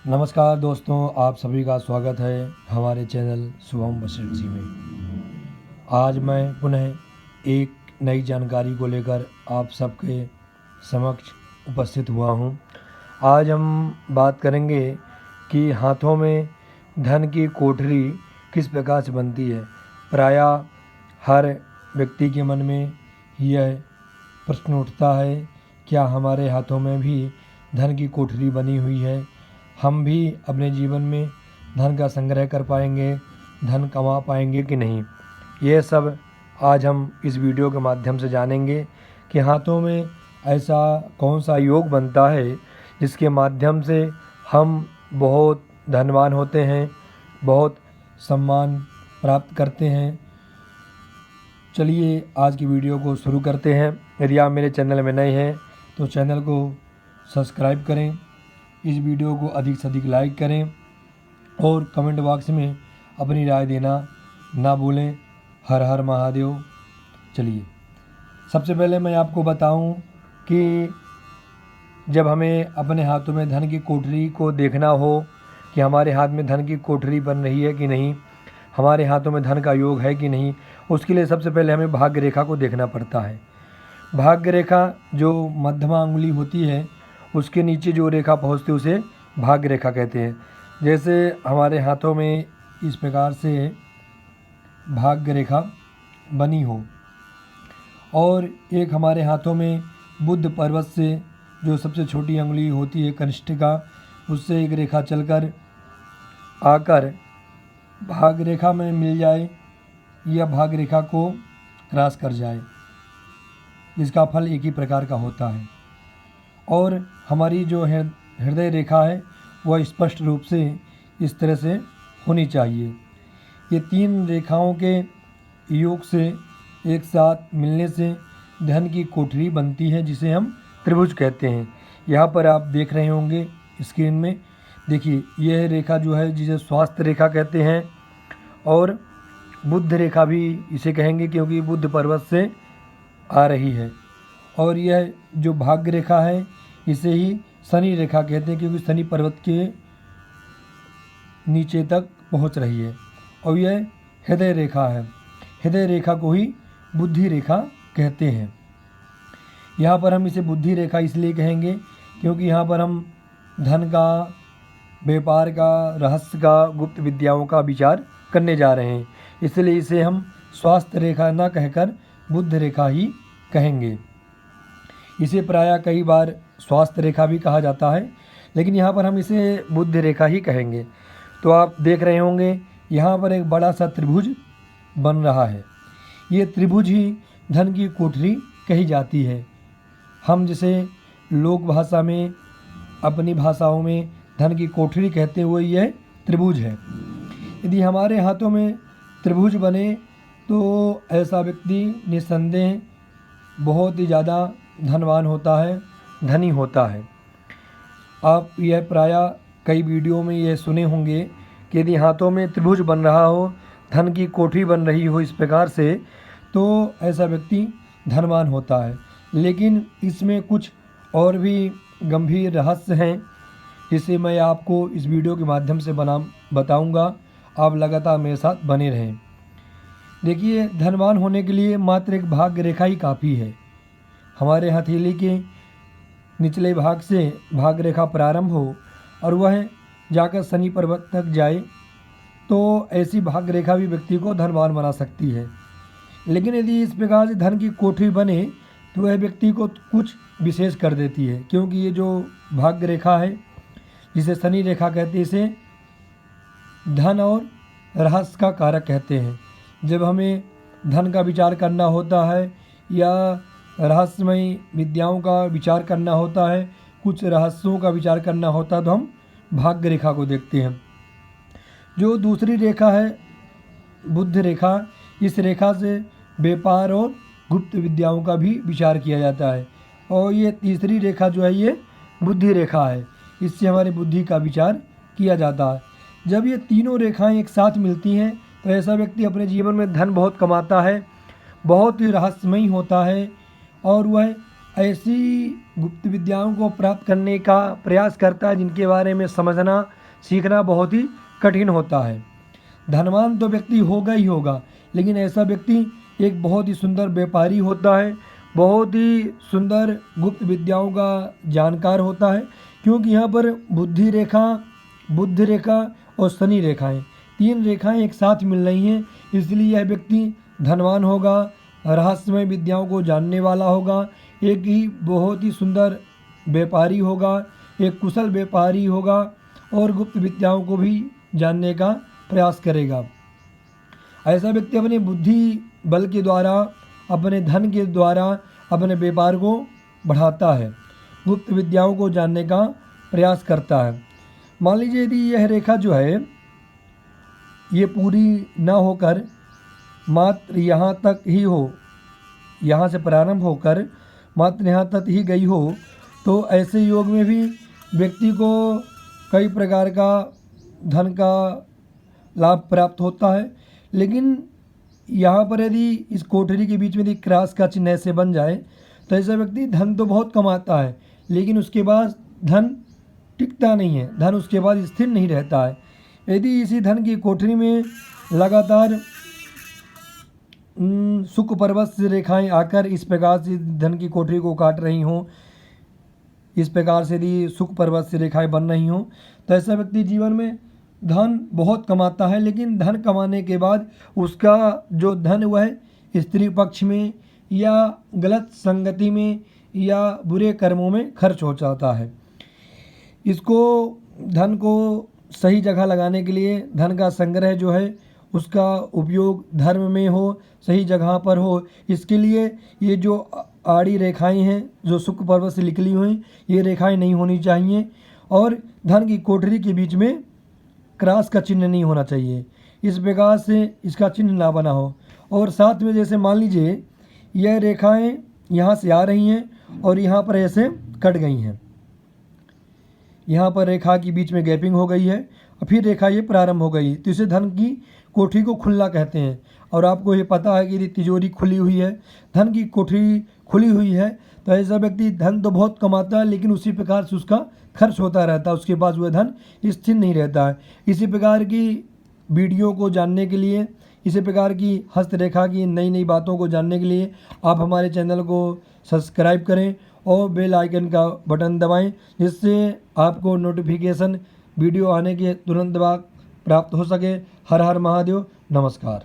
नमस्कार दोस्तों, आप सभी का स्वागत है हमारे चैनल शुभम वशिष्ठ जी में। आज मैं पुनः एक नई जानकारी को लेकर आप सबके समक्ष उपस्थित हुआ हूँ। आज हम बात करेंगे कि हाथों में धन की कोठरी किस प्रकार से बनती है। प्रायः हर व्यक्ति के मन में यह प्रश्न उठता है, क्या हमारे हाथों में भी धन की कोठरी बनी हुई है? हम भी अपने जीवन में धन का संग्रह कर पाएंगे, धन कमा पाएंगे कि नहीं? ये सब आज हम इस वीडियो के माध्यम से जानेंगे कि हाथों में ऐसा कौन सा योग बनता है जिसके माध्यम से हम बहुत धनवान होते हैं, बहुत सम्मान प्राप्त करते हैं। चलिए आज की वीडियो को शुरू करते हैं। यदि आप मेरे चैनल में नए हैं तो चैनल को सब्सक्राइब करें, इस वीडियो को अधिक से अधिक लाइक करें और कमेंट बॉक्स में अपनी राय देना ना भूलें। हर हर महादेव। चलिए सबसे पहले मैं आपको बताऊं कि जब हमें अपने हाथों में धन की कोठरी को देखना हो कि हमारे हाथ में धन की कोठरी बन रही है कि नहीं, हमारे हाथों में धन का योग है कि नहीं, उसके लिए सबसे पहले हमें भाग्य रेखा को देखना पड़ता है। भाग्य रेखा जो मध्यमा अंगुली होती है उसके नीचे जो रेखा पहुँचती है उसे भाग्य रेखा कहते हैं। जैसे हमारे हाथों में इस प्रकार से भाग्य रेखा बनी हो और एक हमारे हाथों में बुध पर्वत से जो सबसे छोटी अंगुली होती है कनिष्ठिका, उससे एक रेखा चलकर आकर भाग्य रेखा में मिल जाए या भाग्य रेखा को क्रॉस कर जाए, जिसका फल एक ही प्रकार का होता है। और हमारी जो हृदय रेखा है वह स्पष्ट रूप से इस तरह से होनी चाहिए। ये तीन रेखाओं के योग से एक साथ मिलने से धन की कोठरी बनती है, जिसे हम त्रिभुज कहते हैं। यहाँ पर आप देख रहे होंगे स्क्रीन में, देखिए यह रेखा जो है जिसे स्वास्थ्य रेखा कहते हैं और बुध रेखा भी इसे कहेंगे क्योंकि बुध पर्वत से आ रही है। और यह जो भाग्य रेखा है इसे ही शनि रेखा कहते हैं क्योंकि शनि पर्वत के नीचे तक पहुंच रही है। और यह हृदय रेखा है, हृदय रेखा को ही बुद्धि रेखा कहते हैं। यहाँ पर हम इसे बुद्धि रेखा इसलिए कहेंगे क्योंकि यहाँ पर हम धन का, व्यापार का, रहस्य का, गुप्त विद्याओं का विचार करने जा रहे हैं, इसलिए इसे हम स्वास्थ्य रेखा न कहकर बुद्ध रेखा ही कहेंगे। इसे प्रायः कई बार स्वास्थ्य रेखा भी कहा जाता है, लेकिन यहाँ पर हम इसे बुद्ध रेखा ही कहेंगे। तो आप देख रहे होंगे यहाँ पर एक बड़ा सा त्रिभुज बन रहा है। ये त्रिभुज ही धन की कोठरी कही जाती है। हम जिसे लोक भाषा में, अपनी भाषाओं में धन की कोठरी कहते हुए यह त्रिभुज है। यदि हमारे हाथों में त्रिभुज बने तो ऐसा व्यक्ति निस्संदेह बहुत ही ज़्यादा धनवान होता है, धनी होता है। आप यह प्रायः कई वीडियो में यह सुने होंगे कि यदि हाथों में त्रिभुज बन रहा हो, धन की कोठरी बन रही हो इस प्रकार से, तो ऐसा व्यक्ति धनवान होता है। लेकिन इसमें कुछ और भी गंभीर रहस्य हैं जिसे मैं आपको इस वीडियो के माध्यम से बताऊंगा। आप लगातार मेरे साथ बने रहें। देखिए, धनवान होने के लिए मात्र एक भाग्य रेखा ही काफ़ी है। हमारे हथेली के निचले भाग से भाग्य रेखा प्रारंभ हो और वह जाकर शनि पर्वत तक जाए तो ऐसी भाग्य रेखा भी व्यक्ति को धनवान बना सकती है। लेकिन यदि इस प्रकार से धन की कोठरी बने तो वह व्यक्ति को कुछ विशेष कर देती है, क्योंकि ये जो भाग्य रेखा है जिसे शनि रेखा कहते हैं, इसे धन और रहस्य का कारक कहते हैं। जब हमें धन का विचार करना होता है या रहस्यमयी विद्याओं का विचार करना होता है, कुछ रहस्यों का विचार करना होता है, तो हम भाग्य रेखा को देखते हैं। जो दूसरी रेखा है बुध रेखा, इस रेखा से व्यापार और गुप्त विद्याओं का भी विचार किया जाता है। और ये तीसरी रेखा जो है ये बुद्धि रेखा है, इससे हमारी बुद्धि का विचार किया जाता है। जब ये तीनों रेखाएं एक साथ मिलती हैं तो ऐसा व्यक्ति अपने जीवन में धन बहुत कमाता है, बहुत ही रहस्यमयी होता है और वह ऐसी गुप्त विद्याओं को प्राप्त करने का प्रयास करता है जिनके बारे में समझना सीखना बहुत ही कठिन होता है। धनवान तो व्यक्ति होगा ही होगा, लेकिन ऐसा व्यक्ति एक बहुत ही सुंदर व्यापारी होता है, बहुत ही सुंदर गुप्त विद्याओं का जानकार होता है, क्योंकि यहाँ पर बुद्ध रेखा और शनि रेखाएं, 3 रेखाएं एक साथ मिल रही हैं, इसलिए यह व्यक्ति धनवान होगा, रहस्यमय विद्याओं को जानने वाला होगा, एक ही बहुत ही सुंदर व्यापारी होगा, एक कुशल व्यापारी होगा और गुप्त विद्याओं को भी जानने का प्रयास करेगा। ऐसा व्यक्ति अपने बुद्धि बल के द्वारा, अपने धन के द्वारा अपने व्यापार को बढ़ाता है, गुप्त विद्याओं को जानने का प्रयास करता है। मान लीजिए यदि यह रेखा जो है ये पूरी न होकर मात्र यहाँ तक ही हो, यहाँ से प्रारंभ होकर मात्र यहाँ तक ही गई हो, तो ऐसे योग में भी व्यक्ति को कई प्रकार का धन का लाभ प्राप्त होता है। लेकिन यहाँ पर यदि इस कोठरी के बीच में यदि क्रॉस का चिन्ह ऐसे बन जाए तो ऐसा व्यक्ति धन तो बहुत कमाता है, लेकिन उसके बाद धन टिकता नहीं है, धन उसके बाद स्थिर नहीं रहता है। यदि इसी धन की कोठरी में लगातार शुक्र पर्वत से रेखाएं आकर इस प्रकार से धन की कोठरी को काट रही हों, इस प्रकार से यदि शुक्र पर्वत से रेखाएं बन रही हों, तो ऐसा व्यक्ति जीवन में धन बहुत कमाता है, लेकिन धन कमाने के बाद उसका जो धन वह स्त्री पक्ष में या गलत संगति में या बुरे कर्मों में खर्च हो जाता है। इसको धन को सही जगह लगाने के लिए धन का संग्रह जो है उसका उपयोग धर्म में हो, सही जगह पर हो, इसके लिए ये जो आड़ी रेखाएं हैं जो शुक्र पर्वत से निकली हुई, ये रेखाएं नहीं होनी चाहिए और धन की कोठरी के बीच में क्रॉस का चिन्ह नहीं होना चाहिए, इस प्रकार से इसका चिन्ह ना बना हो। और साथ में जैसे मान लीजिए यह रेखाएं यहाँ से आ रही हैं और यहाँ पर ऐसे कट गई हैं, यहाँ पर रेखा के बीच में गैपिंग हो गई है और फिर रेखा ये प्रारंभ हो गई, तो इसे धन की कोठरी को खुला कहते हैं। और आपको ये पता है कि यदि तिजोरी खुली हुई है, धन की कोठरी खुली हुई है, तो ऐसा व्यक्ति धन तो बहुत कमाता है, लेकिन उसी प्रकार से उसका खर्च होता रहता है, उसके पास वह धन स्थिर नहीं रहता है। इसी प्रकार की वीडियो को जानने के लिए, इसी प्रकार की हस्तरेखा की नई नई बातों को जानने के लिए आप हमारे चैनल को सब्सक्राइब करें और बेल आइकन का बटन दबाएं, जिससे आपको नोटिफिकेशन वीडियो आने के तुरंत बाद प्राप्त हो सके। हर हर महादेव, नमस्कार।